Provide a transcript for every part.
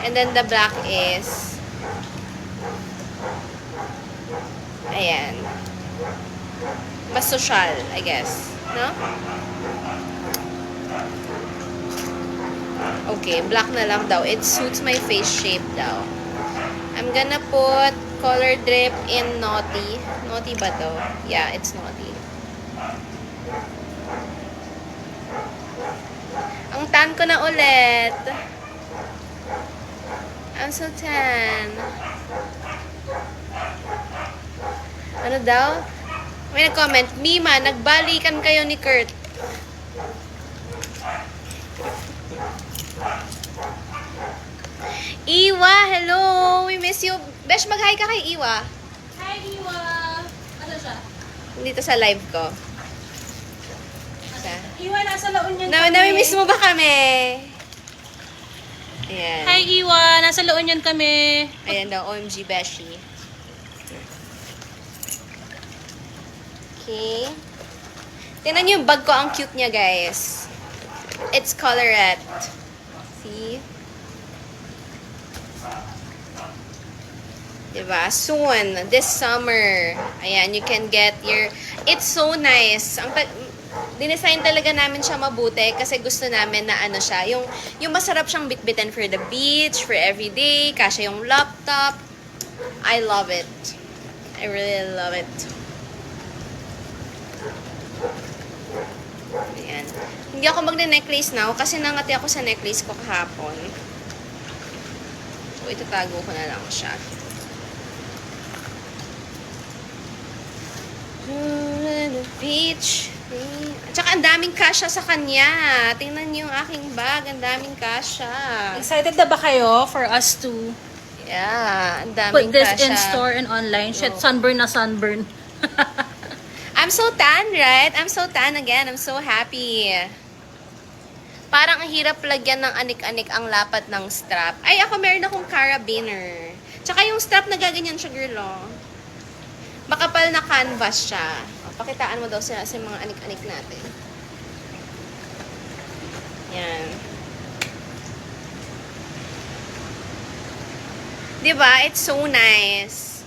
And then the black is, ayan, mas social, I guess. No? Okay, black na lang daw. It suits my face shape daw. I'm gonna put color drip in Naughty. Naughty ba to? Yeah, it's Naughty. Ang tan ko na ulit. I'm so tan. Ano daw? May nag-comment, Mima, nagbalikan kayo ni Kurt. Iwa, hello! We miss you. Besh, mag-hi ka kay Iwa. Hi, Iwa! Ano siya? Dito sa live ko. Iwa, nasa La Union Nami-miss mo ba kami? Ayan. Hi, Iwa! Nasa La Union kami. Ayan daw, OMG Beshi. Okay. Tingnan niyo yung bag ko. Ang cute niya, guys. It's colorette. See? Diba? Soon, this summer, ayan, you can get your... It's so nice. Dinesign talaga namin siya mabuti kasi gusto namin na ano siya, yung masarap siyang bitbitin for the beach, for everyday, kasya yung laptop. I love it. I really love it. Ayan. Hindi ako magne-necklace now kasi nangati ako sa necklace ko kahapon. So, itatago ko na lang siya. The beach. Tsaka ang daming kasya sa kanya. Tingnan niyo yung aking bag. Ang daming kasya. Excited na ba kayo for us to Yeah, ang daming put this kasya. in store and online? Shit, sunburn na sunburn. I'm so tan, right? I'm so tan again. I'm so happy. Parang ang hirap lagyan ng anik-anik ang lapat ng strap. Ay, ako meron akong carabiner. Tsaka yung strap na gaganyan siya, girl, oh. Makapal na canvas siya. O, pakitaan mo daw sa mga anik-anik natin. Yan. Diba? It's so nice.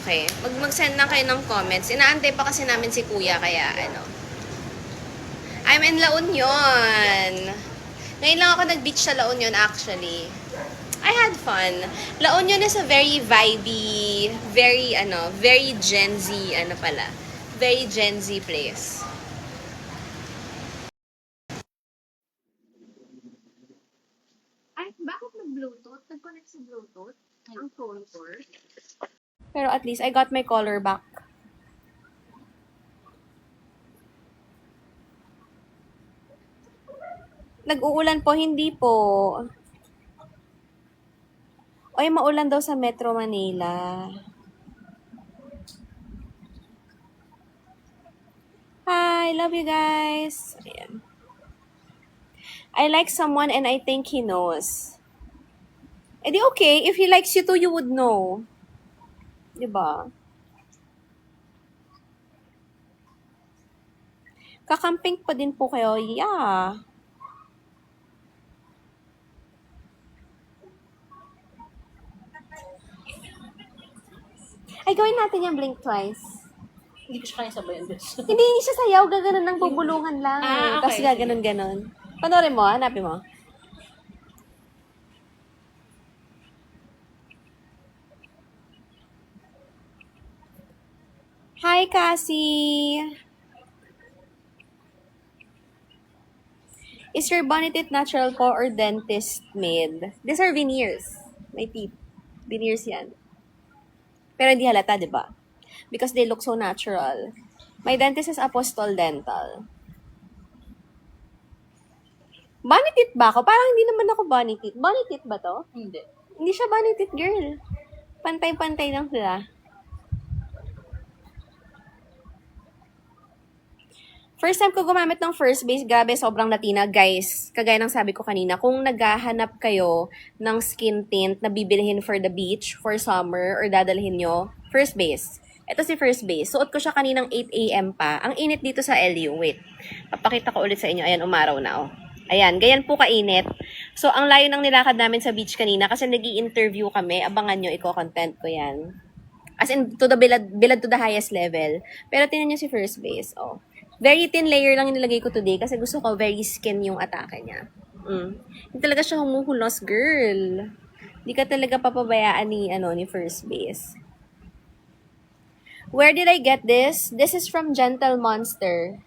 Okay. Mag-send na kayo ng comments. Inaantay pa kasi namin si Kuya, kaya ano. I'm in La Union. Ngayon lang ako nag-beach sa La Union actually. I had fun. La Union is a very vibey, very Gen Z, very Gen Z place. Ay, bakit nag-Bluetooth? Nag-connect sa Bluetooth? Ang phone ko. Pero at least, I got my collar back. Nag-uulan po, hindi po. Oy, maulan daw sa Metro Manila. Hi, love you guys. Ayan. I like someone and I think he knows. Eh di okay, if he likes you too, you would know. Diba? Kakamping pa din po kayo. Yeah. Ay, gawin natin yung blink twice. Hindi ko siya kaya sabayan, bes. Hindi siya sayaw, gaganon ng bubulungan lang. Ah, okay. Tapos gaganon-ganon. Panorin mo, hanapin mo. Hi, Cassie! Is your bonneted natural po or dentist made? These are veneers. My teeth. Veneers yan. Pero hindi halata, di ba? Because they look so natural. My dentist is Apostol Dental. Bunny teeth ba ako? Parang hindi naman ako bunny teeth. Bunny teeth ba to? Hindi. Hindi siya bunny teeth, girl. Pantay-pantay lang sila. First time ko gumamit ng First Base, grabe, sobrang Latina. Guys, kagaya ng sabi ko kanina, kung naghahanap kayo ng skin tint na bibilihin for the beach, for summer, or dadalhin nyo, First Base. Ito si First Base. Suot ko siya kaninang 8 a.m. pa. Ang init dito sa LU. Wait, papakita ko ulit sa inyo. Ayan, umaraw na, oh. Ayan, ganyan po kainit. So, ang layo ng nilakad namin sa beach kanina kasi nag-i-interview kami. Abangan nyo, i-content ko yan. As in, to the bilad to the highest level. Pero tingnan nyo si first base. Oh. Very thin layer lang yung nilagay ko today kasi gusto ko very skin yung atake niya. Hindi talaga siya humuhulos, girl. Hindi ka talaga papabayaan ni first base. Where did I get this? This is from Gentle Monster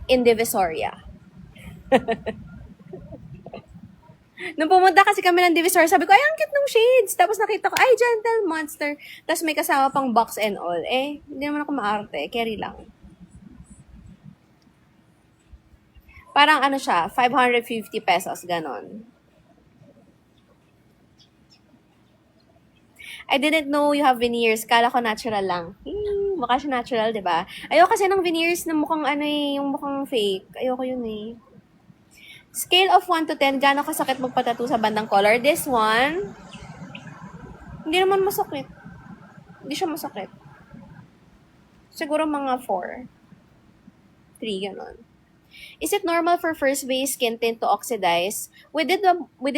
in Divisoria. Nung pumunta kasi kami ng Divisoria, sabi ko, ay, ang cute ng shades. Tapos nakita ko, ay, Gentle Monster. Tapos may kasama pang box and all. Eh, hindi naman ako maarte. Carry lang. Parang ano siya, 550 pesos, ganon. I didn't know you have veneers. Kala ko natural lang. Mukha siya natural, di ba? Ayoko kasi ng veneers na mukhang yung mukhang fake. Ayoko yun eh. Scale of 1 to 10, gaano kasakit magpatattoo sa bandang collar? This one, hindi naman masakit. Hindi siya masakit. Siguro mga 4. 3, ganon. Is it normal for first base skin tint to oxidize? We did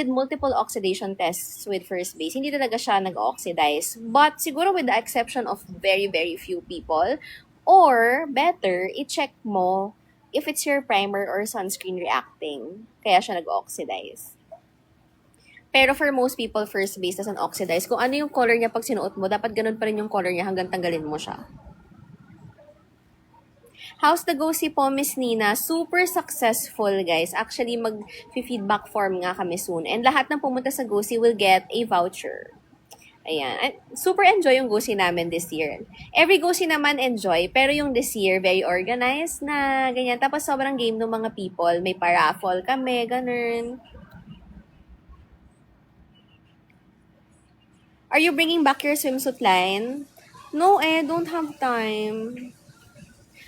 multiple oxidation tests with first base. Hindi talaga siya nag-oxidize. But siguro with the exception of very, very few people, or better, i-check mo if it's your primer or sunscreen reacting. Kaya siya nag-oxidize. Pero for most people, first base doesn't oxidize. Kung ano yung color niya pag sinuot mo, dapat ganun pa rin yung color niya hanggang tanggalin mo siya. How's the go si po, Miss Nina? Super successful, guys. Actually, mag-feedback form nga kami soon. And lahat ng pumunta sa GoSi will get a voucher. Ayan. And super enjoy yung GoSi namin this year. Every GoSi naman enjoy, pero yung this year, very organized na ganyan. Tapos sobrang game ng mga people. May paraffle kami, ganun. Are you bringing back your swimsuit line? No, don't have time.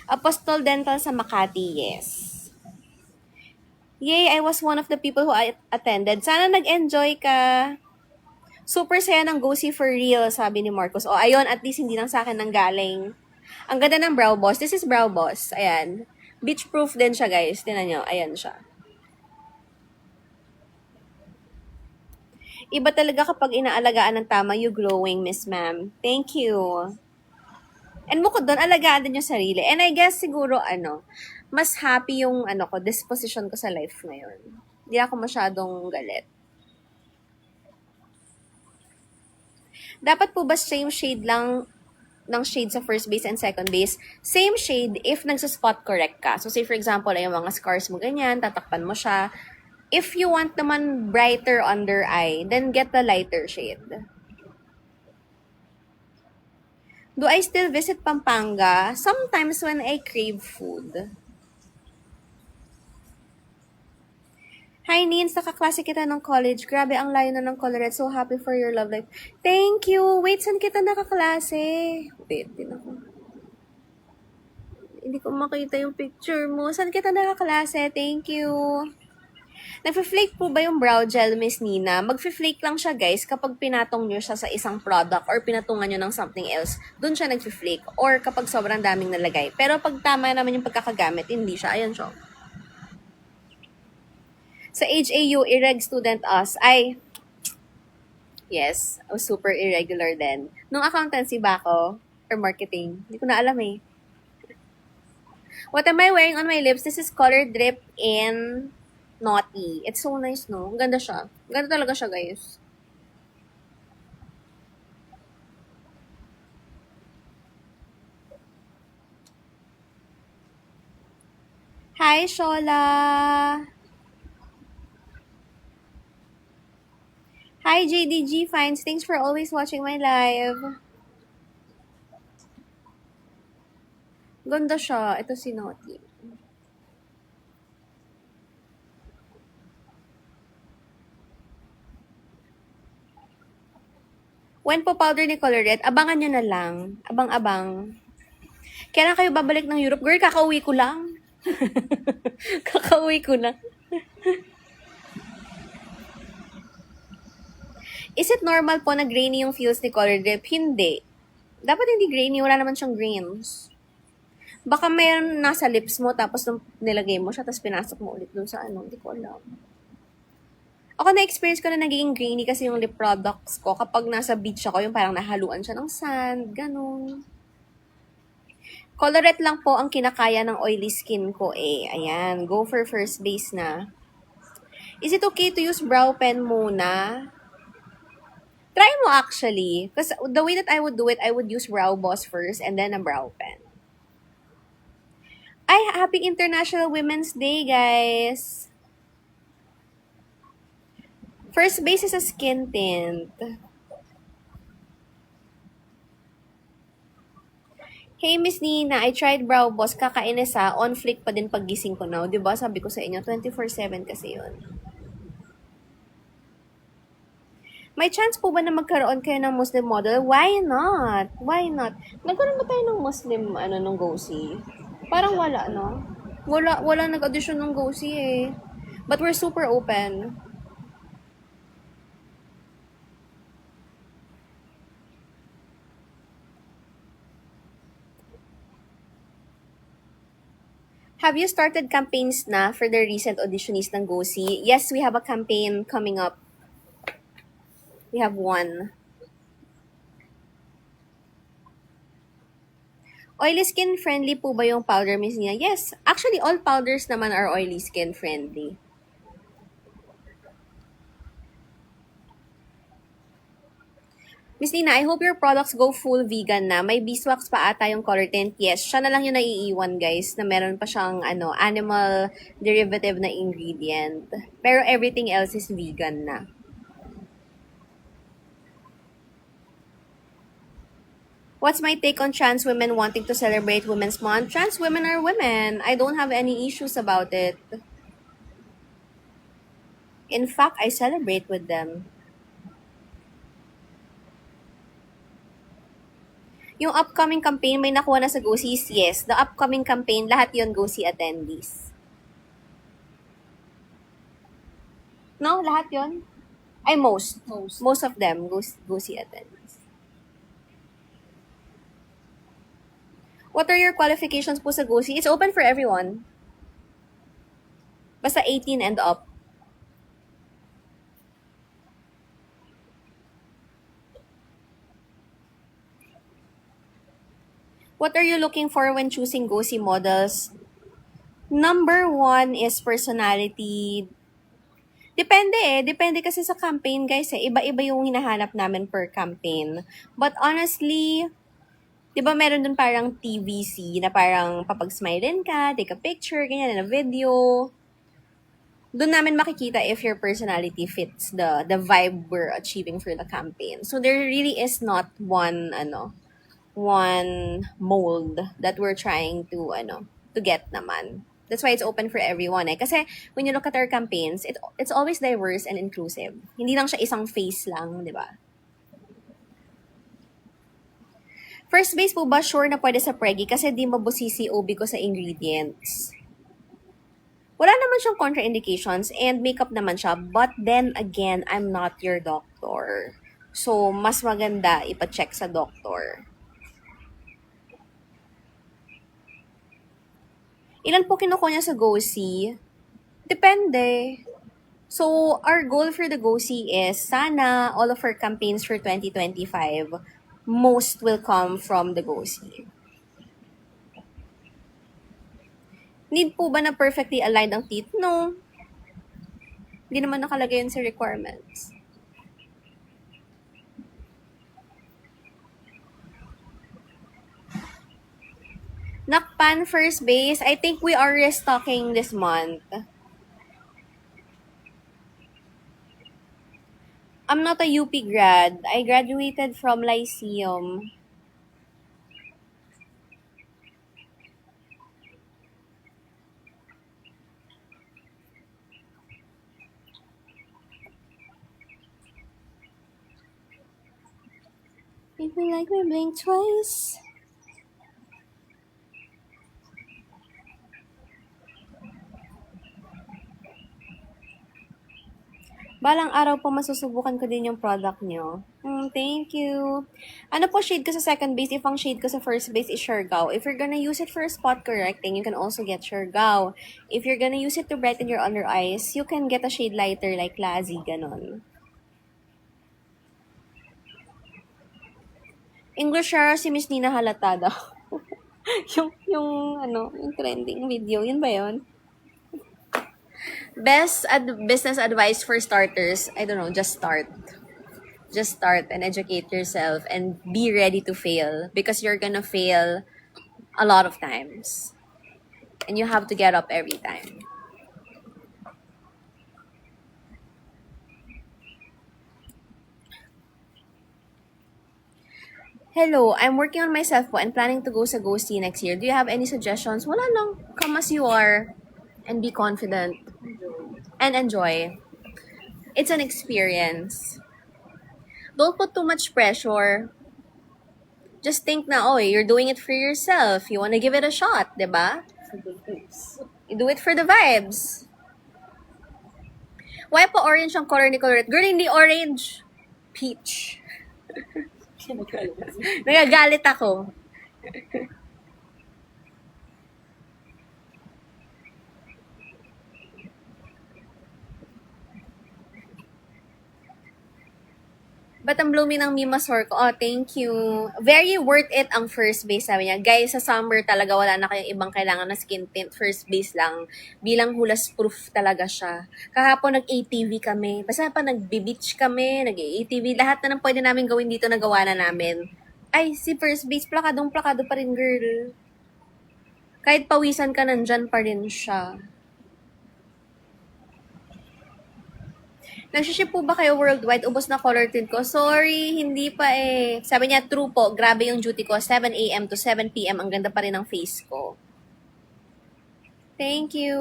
Apostol Dental sa Makati, yes. Yay, I was one of the people who attended. Sana nag-enjoy ka. Super saya ng GoSi for real, sabi ni Marcos. O, ayun, at least hindi lang sa akin nang galing. Ang ganda ng Brow Boss. This is Brow Boss. Ayan. Beach proof din siya, guys. Tingnan nyo. Ayan siya. Iba talaga kapag inaalagaan ng tama, you glowing, Miss Ma'am. Thank you. And bukod doon, alagaan din yung sarili. And I guess siguro, mas happy yung, disposition ko sa life ngayon. Hindi ako masyadong galit. Dapat po ba same shade lang ng shade sa first base and second base? Same shade if nagsa-spot correct ka. So say for example, yung mga scars mo ganyan, tatakpan mo siya. If you want naman brighter under eye, then get the lighter shade. Do I still visit Pampanga? Sometimes when I crave food. Hi, Nins. Nakaklase kita ng college. Grabe, ang layo na ng Colorado. So happy for your love life. Thank you. Wait, saan kita nakaklase? Wait, din ako. Hindi ko makita yung picture mo. Saan kita nakaklase? Thank you. Nagfe-flake po ba yung brow gel, Miss Nina? Magfe-flake lang siya, guys, kapag pinatong nyo siya sa isang product or pinatungan nyo ng something else, dun siya nagfe-flake. Or kapag sobrang daming nalagay. Pero pag tama naman yung pagkakagamit, hindi siya. Ayan siya. Sa HAU, irreg student us. Ay, yes, super irregular din. Nung accountancy ba ako? Or marketing? Hindi ko na alam eh. What am I wearing on my lips? This is Color Drip in Naughty. It's so nice, no? Ang ganda siya. Ganda talaga siya, guys. Hi, Shola! Hi, JDG Finds. Thanks for always watching my live. Ganda siya. Ito si Naughty. When po powder ni Colorette, abangan nyo na lang. Abang-abang. Kailan kayo babalik ng Europe? Girl, kakauwi ko lang. Kakauwi ko lang. Is it normal po na grainy yung feels ni Color Drip? Hindi. Dapat hindi grainy. Wala naman siyang grains. Baka mayroon nasa lips mo, tapos nung nilagay mo siya, tapos pinasok mo ulit dun sa ano, hindi ko alam. Ako na-experience ko na nagiging grainy kasi yung lip products ko kapag nasa beach ako, yung parang nahaluan siya ng sand, ganun. Colorette lang po ang kinakaya ng oily skin ko eh. Ayan, go for first base na. Is it okay to use brow pen muna? Try mo actually. Because the way that I would do it, I would use brow boss first and then a brow pen. Ay, happy International Women's Day, guys! First base is a skin tint. Hey, Miss Nina, I tried brow boss. Kakainis ha. On flick pa din paggising ko now. Diba? Sabi ko sa inyo, 24/7 kasi yun. May chance po ba na magkaroon kayo ng Muslim model? Why not? Why not? Nagkaroon ba tayo ng Muslim, nung GoSee? Parang wala, no? Wala nag-audition ng GoSee eh. But we're super open. Have you started campaigns na for the recent auditionees ng GoSee? Yes, we have a campaign coming up. We have one. Oily skin friendly po ba yung powder, Miss Nia? Yes, actually all powders naman are oily skin friendly. Miss Nina, I hope your products go full vegan na. May beeswax pa ata yung color tint. Yes, siya na lang yung naiiwan, guys, na meron pa siyang animal derivative na ingredient. Pero everything else is vegan na. What's my take on trans women wanting to celebrate Women's Month? Trans women are women. I don't have any issues about it. In fact, I celebrate with them. Yung upcoming campaign, may nakuha na sa GoSees? Yes. The upcoming campaign, lahat yon GoSee attendees. No? Lahat yon? Ay, most. Most of them, GoSee attendees. What are your qualifications po sa GoSee? It's open for everyone. Basta 18 and up. What are you looking for when choosing GoSee models? Number 1 is personality. Depende eh. Depende kasi sa campaign, guys eh. Iba-iba yung hinahanap namin per campaign. But honestly, di ba meron dun parang TVC na parang papag-smile ka, take a picture, ganyan, na video. Doon namin makikita if your personality fits the vibe we're achieving for the campaign. So there really is not one mold that we're trying to get naman. That's why it's open for everyone eh. Kasi when you look at our campaigns, it's always diverse and inclusive. Hindi lang siya isang face lang, di ba? First base po ba sure na pwede sa Preggy kasi di mabusisi OB ko sa ingredients? Wala naman siyang contraindications and makeup naman siya. But then again, I'm not your doctor. So, mas maganda ipa-check sa doctor. Ilan po kinukuha niya sa GoSee? Depende. So, our goal for the GoSee is sana all of our campaigns for 2025, most will come from the GoSee. Need po ba na perfectly aligned ang teeth? No. Hindi naman nakalagay yun sa requirements. Nakpan first base, I think we are restocking this month. I'm not a UP grad. I graduated from Lyceum. If you like me, blink twice. Balang araw po masusubukan ko din yung product nyo. Thank you. Ano po shade ko sa second base if ang shade ko sa first base is Siargao? If you're gonna use it for spot correcting, you can also get Siargao. If you're gonna use it to brighten your under eyes, you can get a shade lighter like Lazy, ganon. English Shara si Miss Nina halata daw. yung trending video, yun ba yun? Business advice for starters, I don't know, just start. Just start and educate yourself and be ready to fail because you're gonna fail a lot of times. And you have to get up every time. Hello, I'm working on myself po and planning to go sa Ghosty next year. Do you have any suggestions? Wala lang. Come as you are and be confident and enjoy. It's an experience. Don't put too much pressure. Just think na, oh, you're doing it for yourself. You wanna give it a shot, diba? You do it for the vibes. Why pa orange ang color ni Colorette? Girl, hindi orange. Peach. Nagagalit ako. Ba't ang blooming ng Mima Sor ko? Oh, thank you. Very worth it ang first base, sabi niya. Guys, sa summer talaga wala na kayong ibang kailangan na skin tint. First base lang. Bilang hulas proof talaga siya. Kahapon nag-ATV kami. Basta pa nag-beach kami, nag-ATV. Lahat na ng pwede namin gawin dito nagawa na namin. Ay, si first base, plakado pa rin, girl. Kahit pawisan ka, nandyan pa rin siya. Nagsiship po ba kayo worldwide? Ubos na color tint ko. Sorry, hindi pa eh. Sabi niya, true po. Grabe yung duty ko. 7 a.m. to 7 p.m. Ang ganda pa rin ng face ko. Thank you.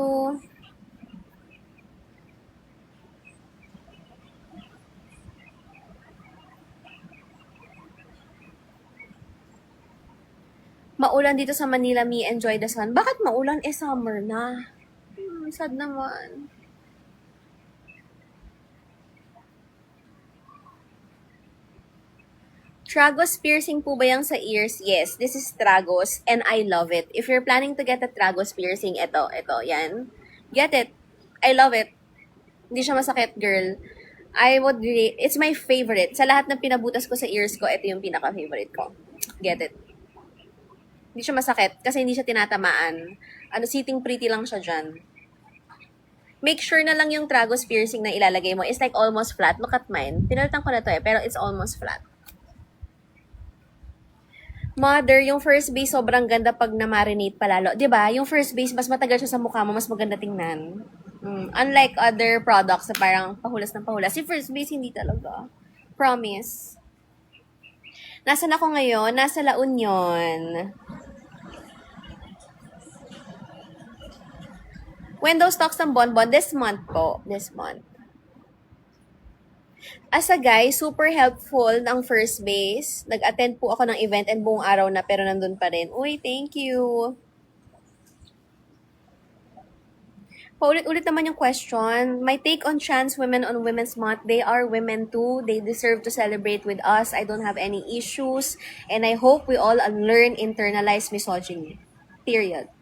Maulan dito sa Manila, me enjoy the sun. Bakit maulan? Eh, summer na. Sad naman. Tragos piercing po ba yung sa ears? Yes, this is Tragos and I love it. If you're planning to get a Tragos piercing, ito, yan. Get it. I love it. Hindi siya masakit, girl. It's my favorite. Sa lahat ng pinabutas ko sa ears ko, ito yung pinaka-favorite ko. Get it. Hindi siya masakit kasi hindi siya tinatamaan. Sitting pretty lang siya dyan. Make sure na lang yung Tragos piercing na ilalagay mo is like almost flat. Look at mine. Pinalitan ko na to pero it's almost flat. Mother, yung first base sobrang ganda pag na-marinate palalo. 'Di ba? Yung first base, mas matagal siya sa mukha mo, mas maganda tingnan. Unlike other products na parang pahulas ng pahulas. Si first base, hindi talaga. Promise. Nasaan ako ngayon? Nasa La Union. When those stocks ng Bonbon? This month po. This month. As a guy, super helpful ng first base. Nag-attend po ako ng event and buong araw na pero nandun pa rin. Uy, thank you. Paulit-ulit naman yung question. My take on trans women on Women's Month, they are women too. They deserve to celebrate with us. I don't have any issues. And I hope we all unlearn internalized misogyny. Period.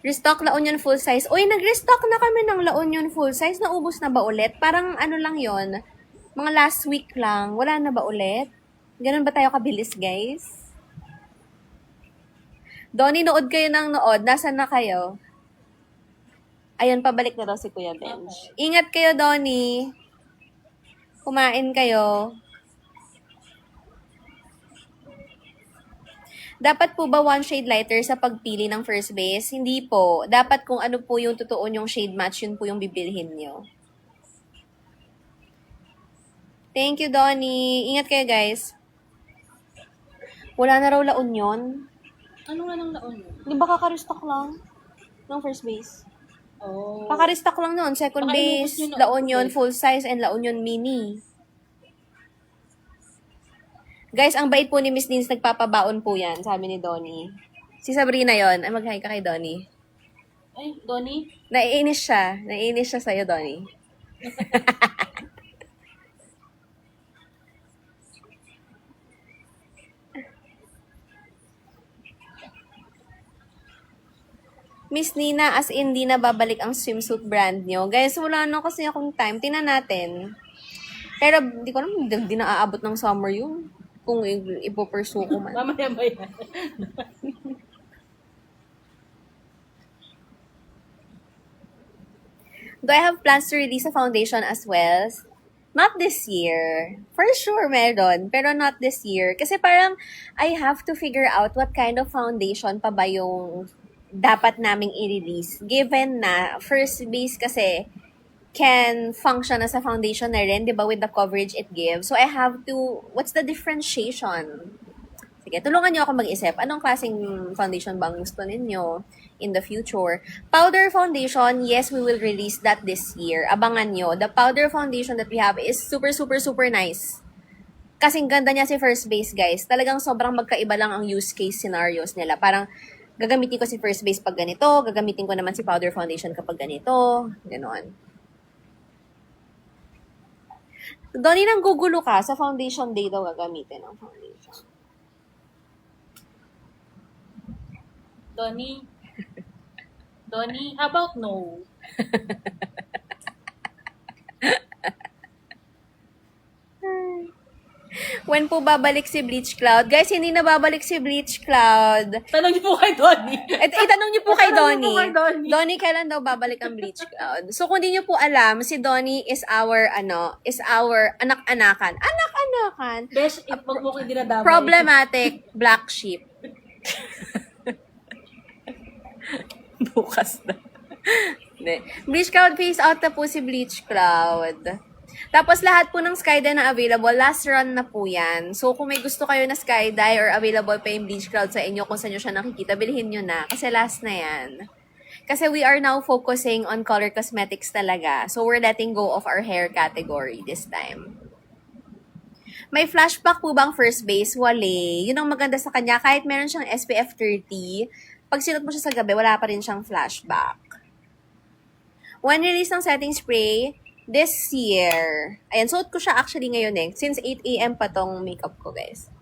Restock La Union full size. Uy, nag-restock na kami ng La Union full size. Naubos na ba ulit? Parang ano lang yon, mga last week lang. Wala na ba ulit? Ganun ba tayo kabilis, guys? Donnie, nood kayo ng nood. Nasaan na kayo? Ayun, pabalik na daw si Kuya Benj. Ingat kayo, Donnie. Kumain kayo. Dapat po ba one shade lighter sa pagpili ng first base? Hindi po. Dapat kung ano po yung totoo yung shade match, yun po yung bibilhin nyo. Thank you, Donnie. Ingat kayo, guys. Wala na raw La Union. Ano nga lang laon? Di ba kaka-restock lang ng first base? Oh. Kaka-restock lang nun. Second Baka base, inubos nyo na La ako, Union eh. full size and La Union mini. Guys, ang bait po ni Miss Nins, nagpapabaon po yan, sabi ni Donnie. Si Sabrina yon. Ay, mag-hi ka kay Donnie. Ay, Donnie? Naiinis siya. Naiinis siya sa'yo, Donnie. Miss Nina, as in, di na babalik ang swimsuit brand nyo. Guys, wala na kasi akong time. Tingnan natin. Pero, di ko naman, di na aabot ng summer yun. Kung ipopursue ko man. Mamaya ba yan? Do I have plans to release a foundation as well? Not this year. For sure, meron. Pero not this year. Kasi parang, I have to figure out what kind of foundation pa ba yung dapat naming i-release. Given na, first base kasi, can function as a foundation na rin, di ba, with the coverage it gives. So, I have to, what's the differentiation? Sige, tulungan niyo ako mag-isip. Anong klaseng foundation bang gusto ninyo in the future? Powder foundation, yes, we will release that this year. Abangan nyo. The powder foundation that we have is super, super, super nice. Kasing ganda niya si First Base, guys. Talagang sobrang magkaiba lang ang use case scenarios nila. Parang, gagamitin ko si First Base pag ganito, gagamitin ko naman si powder foundation kapag ganito. Ganon. Donnie, nang gugulo ka, sa foundation day daw gagamitin ang foundation. Donnie? Donnie, how about no? When po babalik si Bleach Cloud? Guys, hindi na babalik si Bleach Cloud. Tanong niyo po kay Donnie. Itanong niyo po kay Tanong niyo Donnie. po kay Donnie. Donnie, kailan daw babalik ang Bleach Cloud? So, kung di niyo po alam, si Donnie is our anak-anakan. Anak-anakan. Besh, wag mo kayo dinadamay. Problematic black sheep. Bukas na. Bleach Cloud, face out na po si Bleach Cloud. Tapos lahat po ng Skydye na available, last run na po yan. So kung may gusto kayo na Skydye or available pa yung Bleach Cloud sa inyo, kung saan nyo siya nakikita, bilhin nyo na. Kasi last na yan. Kasi we are now focusing on color cosmetics talaga. So we're letting go of our hair category this time. May flashback po bang First Base? Wale. Yun ang maganda sa kanya. Kahit meron siyang SPF 30, pag sinot mo siya sa gabi, wala pa rin siyang flashback. When release ng setting spray, this year. Ayan, suot ko siya actually ngayon eh. Since 8 a.m. pa tong makeup ko, guys.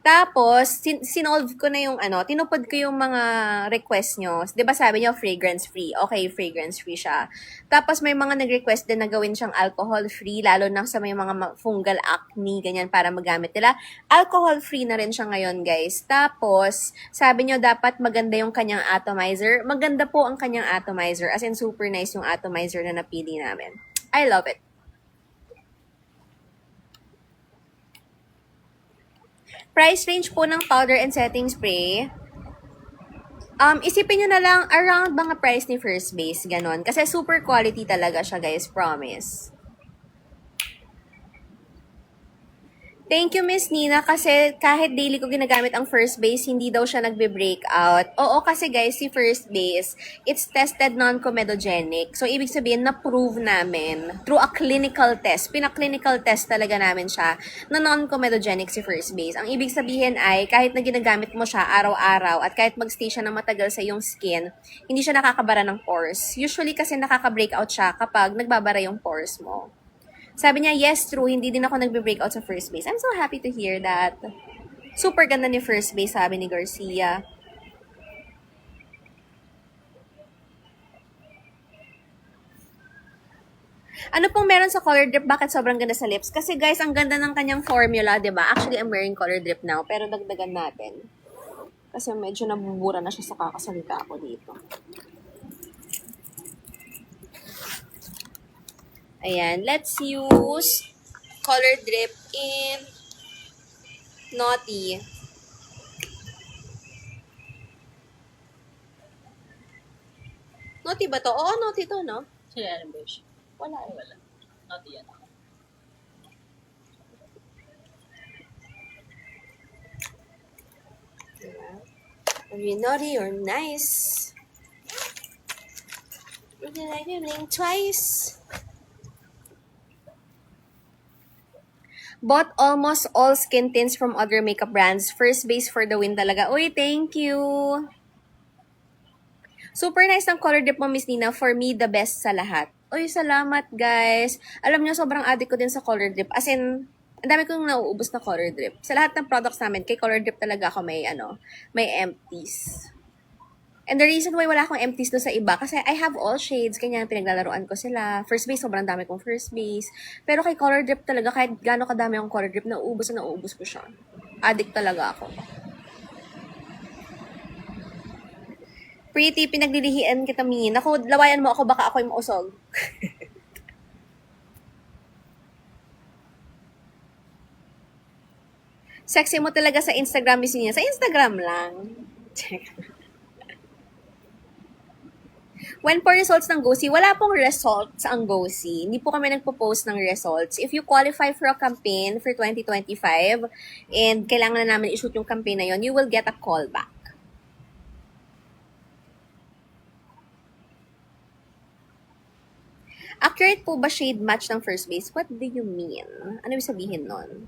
Tapos, sinolve ko na yung tinupad ko yung mga request nyo. Diba sabi nyo, fragrance free. Okay, fragrance free siya. Tapos, may mga nag-request din na gawin siyang alcohol free, lalo na sa may mga fungal acne, ganyan, para magamit nila. Alcohol free na rin siya ngayon, guys. Tapos, sabi nyo, dapat maganda yung kanyang atomizer. Maganda po ang kanyang atomizer. As in, super nice yung atomizer na napili namin. I love it. Price range po ng powder and setting spray. Isipin nyo na lang around mga price ni First Base, ganon. Kasi super quality talaga siya, guys, promise. Thank you, Miss Nina, kasi kahit daily ko ginagamit ang First Base, hindi daw siya nagbe-breakout. Oo, kasi guys, si First Base, it's tested non-comedogenic. So, ibig sabihin, na-prove namin through a clinical test. Pina-clinical test talaga namin siya na non-comedogenic si First Base. Ang ibig sabihin ay, kahit na ginagamit mo siya araw-araw at kahit mag-stay siya na matagal sa iyong skin, hindi siya nakakabara ng pores. Usually kasi nakaka-breakout siya kapag nagbabara yung pores mo. Sabi niya, yes, true, hindi din ako nagbe-breakout sa First Base. I'm so happy to hear that. Super ganda ni First Base, sabi ni Garcia. Ano pong meron sa color drip? Bakit sobrang ganda sa lips? Kasi guys, ang ganda ng kanyang formula, di ba? Actually, I'm wearing color drip now, pero dagdagan natin. Kasi medyo nabubura na siya sa kakasalita ako dito. Ayan, let's use color drip in Naughty. Naughty ba to? Oo, Naughty to, no? Sino yan, Besh? Wala. Wala. Not yan. Are you naughty or nice? Would you like to blink twice? Bought almost all skin tints from other makeup brands. First Base for the win talaga. Uy, thank you! Super nice ng color dip mo, Miss Nina. For me, the best sa lahat. Uy, salamat, guys. Alam niyo, sobrang addict ko din sa color drip. As in, ang dami kong nauubos na color drip. Sa lahat ng products namin, kay color drip talaga ako may empties. And the reason why wala akong empties doon sa iba, kasi I have all shades, kanya pinaglalaroan ko sila. First base, sobrang dami kong first base. Pero kay color drip talaga, kahit gaano kadami akong color drip, nauubos ko siya. Addict talaga ako. Pretty, pinaglilihian kita, Min. Ako, lawayan mo ako, baka ako'y mausog. Sexy mo talaga sa Instagram, Miss Nina. Sa Instagram lang. When po results ng GOSI, wala pong results ang GOSI. Hindi po kami nagpo-post ng results. If you qualify for a campaign for 2025 and kailangan na namin i-shoot yung campaign na yon, you will get a call back. Accurate po ba shade match ng first base? What do you mean? Ano ibig sabihin nun?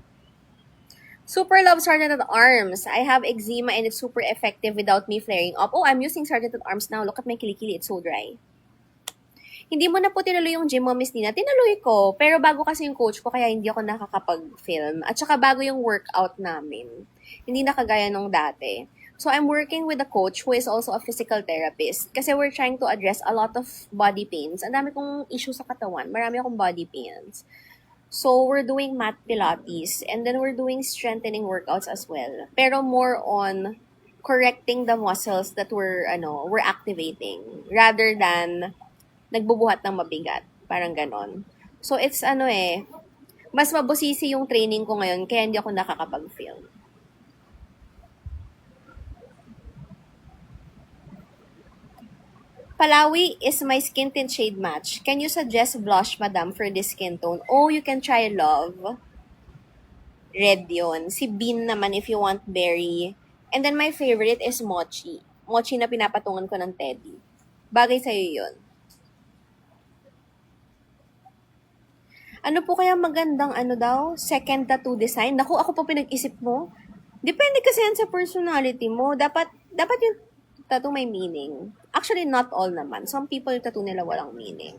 Super love Sergeant at Arms. I have eczema and it's super effective without me flaring up. Oh, I'm using Sergeant at Arms now. Look at my kilikili. It's so dry. Hindi mo na po tinuloy yung gym mo, Miss Nina. Tinuloy ko. Pero bago kasi yung coach ko, kaya hindi ako nakakapag-film. At saka bago yung workout namin. Hindi na kagaya nung dati. So, I'm working with a coach who is also a physical therapist. Kasi we're trying to address a lot of body pains. Ang dami kong issue sa katawan. Marami akong body pains. So, we're doing mat pilates and then we're doing strengthening workouts as well. Pero more on correcting the muscles that we're activating rather than nagbubuhat ng mabigat. Parang ganon. So, it's mas mabusisi yung training ko ngayon kaya hindi ako nakakapag-film. Palawi is my skin tint shade match. Can you suggest blush, madam, for this skin tone? Oh, you can try Love. Red yun. Si Bean naman if you want berry. And then my favorite is Mochi. Mochi na pinapatungan ko ng Teddy. Bagay sa'yo yun. Ano po kaya magandang second tattoo design? Naku, ako po pinag-isip mo. Depende kasi yan sa personality mo. Dapat yung tattoo may meaning. Actually, not all naman. Some people yung tattoo nila walang meaning.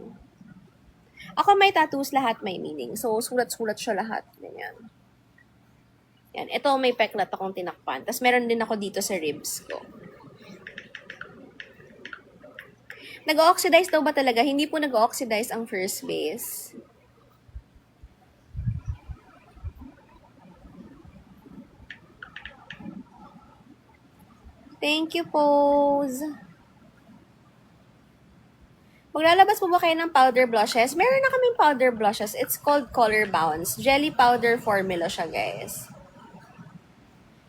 Ako may tattoos, lahat may meaning. So, sulat-sulat siya lahat. Ganyan. Yan. Ito, may peklat akong tinakpan. Tapos, meron din ako dito sa ribs ko. Nag-oxidize daw ba talaga? Hindi po nag-oxidize ang first base. Thank you, Pose. Maglalabas po ba kayo ng powder blushes? Meron na kaming powder blushes. It's called Color Bounce. Jelly powder formula siya, guys.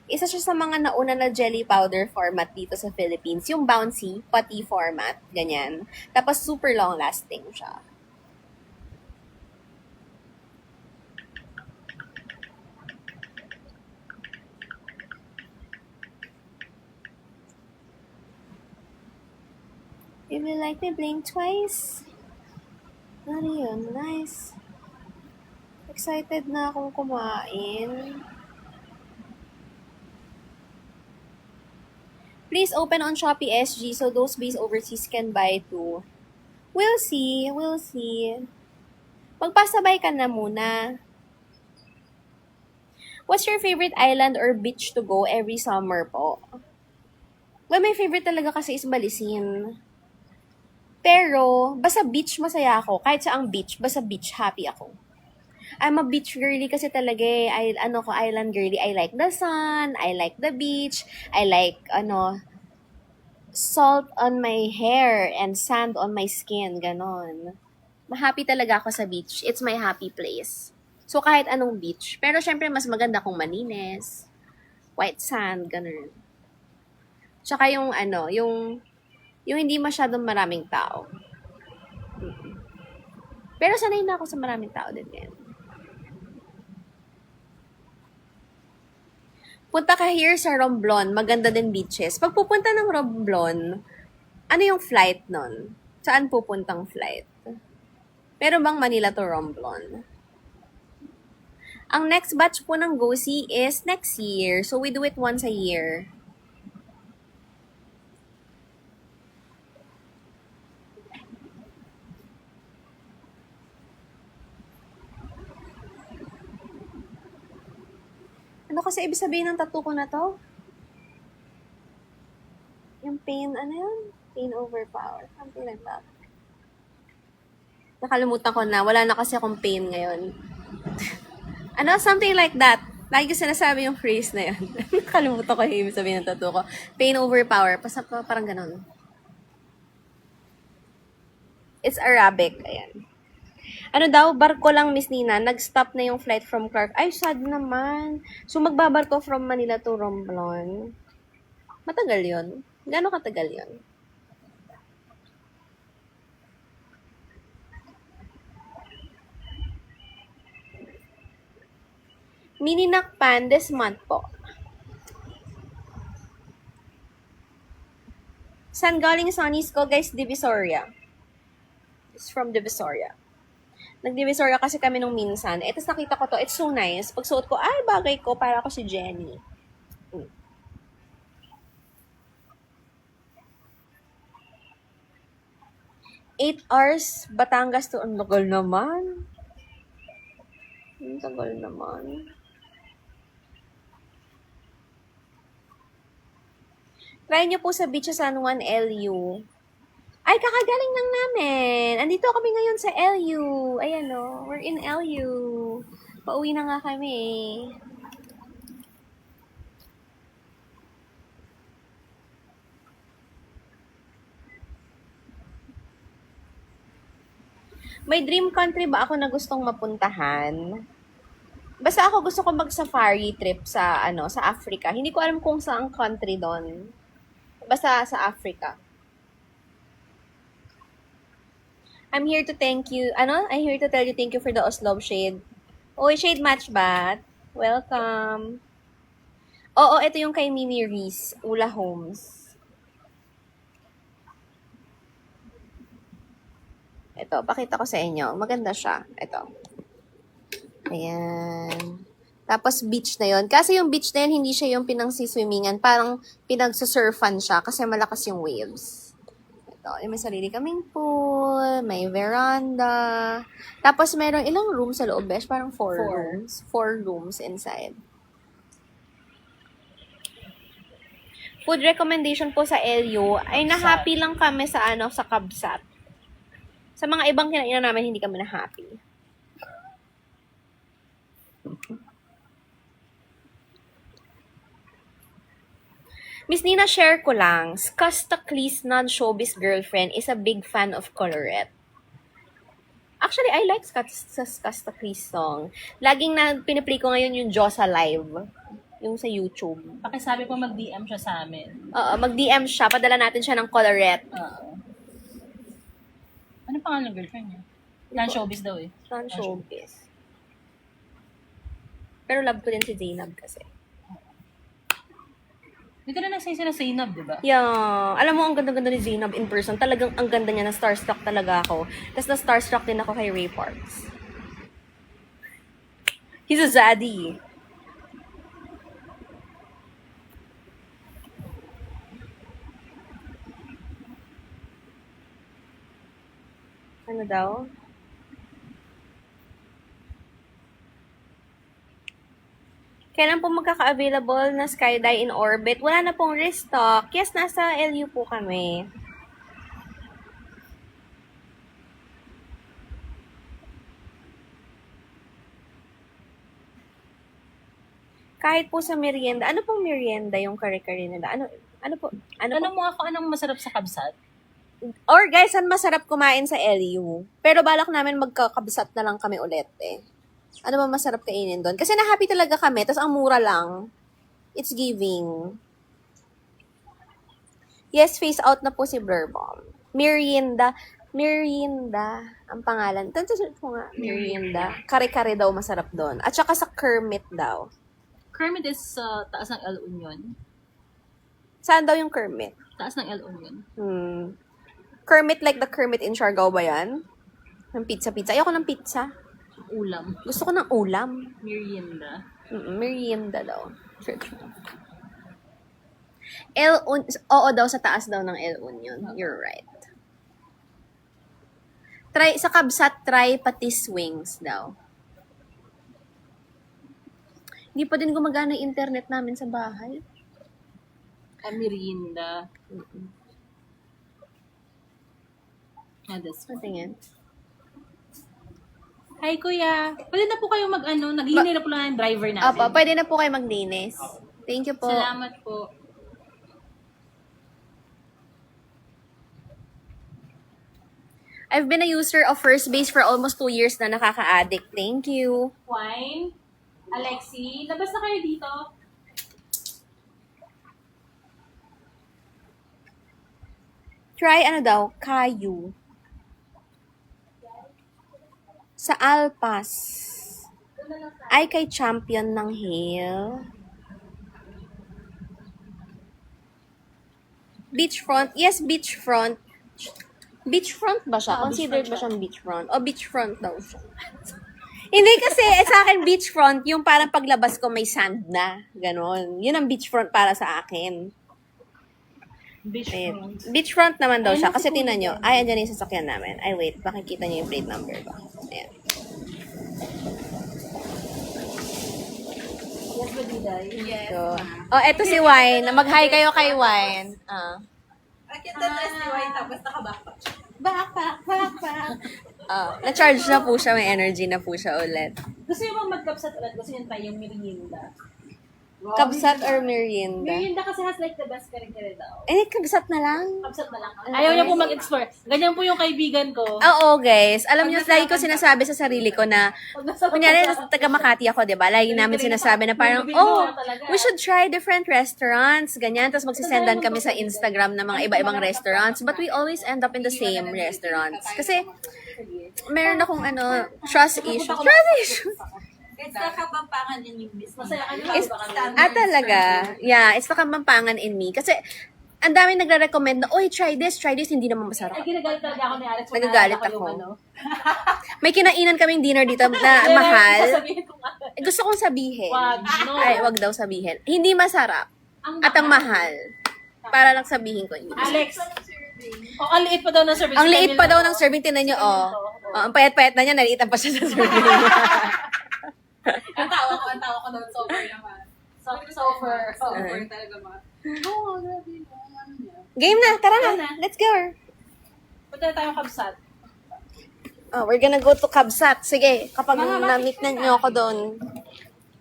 Isa siya sa mga nauna na jelly powder format dito sa Philippines. Yung bouncy, putty format. Ganyan. Tapos super long lasting siya. If you like me, blink twice. Ano yun? Nice. Excited na akong kumain. Please open on Shopee SG so those based overseas can buy too. We'll see. We'll see. Magpasabay ka na muna. What's your favorite island or beach to go every summer po? Well, my favorite talaga kasi is Balisin. Pero, basta beach masaya ako. Kahit saang beach, basta beach, happy ako. I'm a beach girly kasi talaga eh. Island girly. I like the sun, I like the beach, I like, salt on my hair and sand on my skin, ganon. Happy talaga ako sa beach. It's my happy place. So, kahit anong beach. Pero, syempre, mas maganda kung malinis, white sand, ganon. Tsaka yung hindi masyadong maraming tao. Pero sanay na ako sa maraming tao din ngayon. Punta ka here sa Romblon, maganda din beaches. Pag pupunta ng Romblon, ano yung flight nun? Saan pupuntang flight? Pero bang Manila to Romblon? Ang next batch po ng GOSI is next year. So we do it once a year. Ano kasi ibig sabihin ng tattoo ko na to? Yung pain, ano yun? Pain overpower. Something like that. Nakalimutan ko na. Wala na kasi akong pain ngayon. Ano? Something like that. Lagi ko sinasabi yung phrase na yun. Nakalimutan ko yung ibig sabihin ng tattoo ko. Pain overpower. Parang ganun. It's Arabic. Ayan. Ano daw, barko lang, Miss Nina. Nag-stop na yung flight from Clark. Ay, sad naman. So, magbabarko from Manila to Romblon. Matagal yun. Gano'ng katagal yun? Mininakpan this month po. Saan galing Sonny's ko? Guys, Divisoria. It's from Divisoria. Nag-Divisoria kasi kami nung minsan. Eh, tapos nakita ko to. It's so nice. Pag suot ko, ay, bagay ko. Para ako si Jenny. 8 hours, Batangas to. Ang tagal naman. Ang tagal naman. Try nyo po sa beach sa San Juan, LU. Ay, kakagaling lang namin. Andito kami ngayon sa LU. Ayan o, we're in LU. Pauwi na nga kami. May dream country ba ako na gustong mapuntahan? Basta ako gusto ko mag-safari trip sa sa Africa. Hindi ko alam kung saang country doon. Basta sa Africa. I'm here to thank you. I'm here to tell you thank you for the Oslo shade. Oy, shade match bat. Welcome. Oo, ito yung kay Mimi Reese, Ula Homes. Ito, pakita ko sa inyo. Maganda siya. Ito. Ayan. Tapos beach na yon. Kasi yung beach na yun, hindi siya yung pinangsiswimmingan. Parang pinagsusurfan siya kasi malakas yung waves. Ito, may sarili kaming pool, may veranda. Tapos meron ilang rooms sa loob, besh? Parang 4 rooms. 4 rooms inside. Food recommendation po sa LU ay na-happy lang kami sa sa Kabsat. Sa mga ibang kinainan namin, hindi kami na-happy. Miss Nina, share ko lang. Skasta Klee's non-showbiz girlfriend is a big fan of Colorette. Actually, I like Skasta Klee's song. Laging piniplay ko ngayon yung Josa Live. Yung sa YouTube. Pakisabi po mag-DM siya sa amin. Oo, mag-DM siya. Padala natin siya ng Colorette. Oo. Ano pangalan ng girlfriend niya? Non-showbiz daw eh. Non-showbiz. Pero love ko din si Zainab kasi. Hindi ka na nagsaysa na Zainab, di ba? Yeah. Alam mo, ang ganda-ganda ni Zainab in person. Talagang ang ganda niya. Na-starstruck talaga ako. Tapos na-starstruck din ako kay Ray Parks. He's a zaddy. Ano daw? Kailan po magkaka-available na Skydive in Orbit? Wala na pong restock. Yes, nasa LU po kami. Kahit po sa merienda. Ano pong merienda yung kare-kare nila? Ano po? Tanong mo ako anong masarap sa Kabsat? Or guys, saan masarap kumain sa LU? Pero balak namin magkakabsat na lang kami ulit eh. Ano ba masarap kainin doon? Kasi na-happy talaga kami, tapos ang mura lang. It's giving. Yes, face out na po si Blurbomb. Merienda. Merienda. Ang pangalan. Tantasit ko nga. Merienda. Kare-kare daw masarap doon. At saka sa Kermit daw. Kermit is taas ng El Union. Saan daw yung Kermit? Taas ng El Union. Kermit like the Kermit in Siargao ba yan? Ng pizza-pizza. Ayoko ng pizza. Ulam. Gusto ko ng ulam. Merienda. Merienda daw. Sure. Oo daw, sa taas daw ng El Union. You're right. Try, sa Kabsat, try patis wings daw. Hindi pa din gumagana yung internet namin sa bahay. Merienda. That's Patingin. Hi, Kuya. Pwede na po kayo naghihintay na po lang ng driver natin. Opo, pwede na po kayo maglinis. Thank you po. Salamat po. I've been a user of First Base for almost 2 years na nakaka-addict. Thank you. Wine. Alexi, labas na kayo dito. Try ano daw? Kayu. Sa Alpas. Ay kay champion ng Hill. Beachfront? Yes, beachfront. Beachfront ba siya? Considered ba siyang beachfront? O beachfront daw siya? Hindi kasi, sa akin beachfront, yung parang paglabas ko may sand na. Ganon. Yun ang beachfront para sa akin. Ayan. Beachfront naman daw siya. Kasi tinan nyo, ay, andyan yung sasakyan namin. Ay, wait, makikita nyo yung plate number ba? Ayan. Yes, Badiday. Yes. So, oh, eto si Wine. Mag-hi kayo kay Wine. Akita na si Wine tapos naka-backpack. Na-charge na po siya. May energy na po siya ulit. Gusto nyo bang mag-capsat ulit? Gusto nyo try yung merienda? Kabsat or merienda? Merienda kasi has like the best kare-kare daw. Eh, kabsat na lang. Capsat na lang. Ayaw niya po mag-explore. Ganyan po yung kaibigan ko. Oo, guys. Alam niyo, lagi ko sinasabi sa sarili ko na, kunyari, taga Makati ako, di ba? Lagi namin sinasabi na parang, oh, we should try different restaurants. Ganyan. Tapos magsisendan kami sa Instagram ng mga iba-ibang restaurants. But we always end up in the same restaurants. Kasi, meron akong trust issues. Trust issues. It's the Kapampangan in yung business. Masaya ka It's, talaga. Yeah, it's the Kapampangan in me. Kasi, ang dami nagre-recommend na, oy, try this, hindi naman masarap. Ay, ginagalit talaga ako ni Alex. Nagagalit Wala ako. yung May kinainan kaming dinner dito na mahal. Sasabihin ko nga. Gusto kong sabihin. Wag, no. Ay, wag daw sabihin. Hindi masarap. At ang mahal. Para lang sabihin ko. Hindi masarap. Alex. Oh, ang liit pa daw ng serving. Ang liit pa daw ng serving. Tinan nyo, oh. Ang payat-payat na niya, naliitan pa siya sa serving. Ang tawa ko doon, sober naman. Sofer. Sober talaga mga. Oo, grabe mo. Ano niya? Game na, tara na. Let's go. Punta na tayong kabsat. Oh, we're gonna go to Kabsat. Sige, kapag na-meet na nyo ako doon.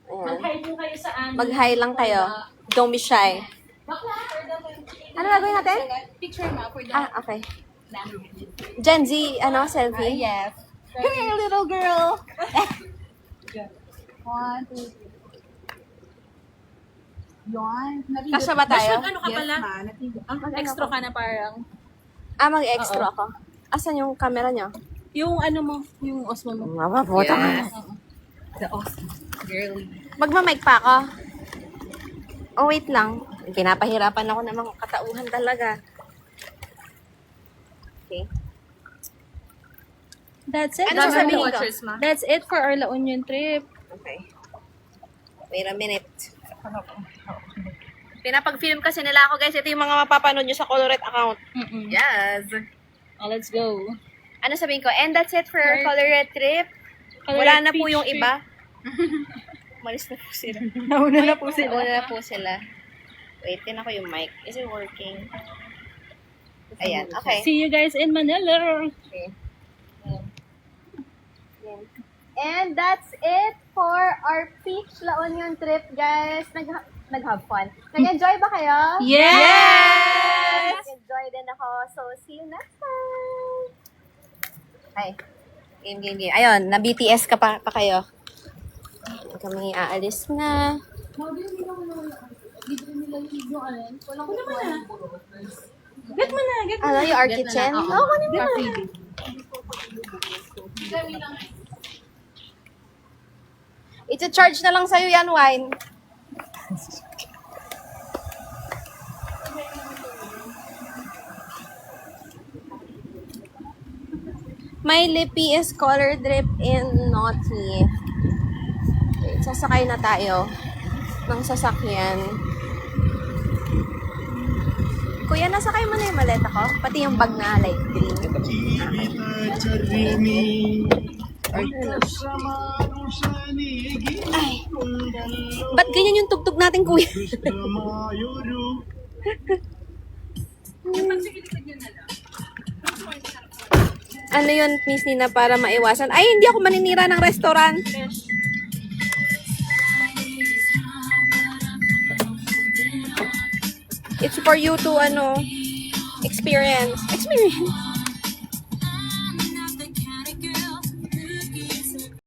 Ayan. Mag-hi po kayo sa amin. Mag-hi lang kayo. Don't be shy. Ano gagawin natin? Picture mo for the Okay. Gen Z, selfie? yes. Hey, little girl. 1, 2, 3. Yon. Kasya ba tayo? Ano ka pala? Extra ka na parang. Mag-extra ako. Asan yung camera nyo? Yung ano mo, yung Osmo mo. Mapaputa ka. The awesome. Girly. Magmamic pa ako. Oh, wait lang. Pinapahirapan ako ng mga katauhan talaga. Okay. That's it. Ano sasabihin ko? That's it for our La Union trip. Okay. Wait a minute. Pinapag-film kasi nila ako, guys. Ito yung mga mapapanood nyo sa Colorette account. Yes. Let's go. Ano sabihin ko? And that's it for our Colorette trip. Wala na po yung iba. Umalis na po sila. Nauna na po sila. Nauna na po sila. Wait, tin ako yung mic. Is it working? Ayan, okay. See you guys in Manila. Okay. And that's it for our Peach La Union trip, guys. Nag-have fun. Nag-enjoy ba kayo? Yes! Nag-enjoy din ako. So, see you next time. Ay. Game. Ayun, na BTS ka pa kayo. Kami aalis na. Get mo na, get mo. Ano, yung Art Kitchen? Oo, kunin mo na. Ito-charge na lang sa'yo yan, Wine. May Lippy is color drip in Naughty. Okay, sasakay na tayo ng sasakyan. Kuya, nasakay mo na yung maleta ko? Pati yung bag na light green. Ay. Ba't ganyan yung tugtog natin, kuya? Ano yun, Miss Nina, para maiwasan? Ay, hindi ako maninira ng restaurant. It's for you to, experience. Experience?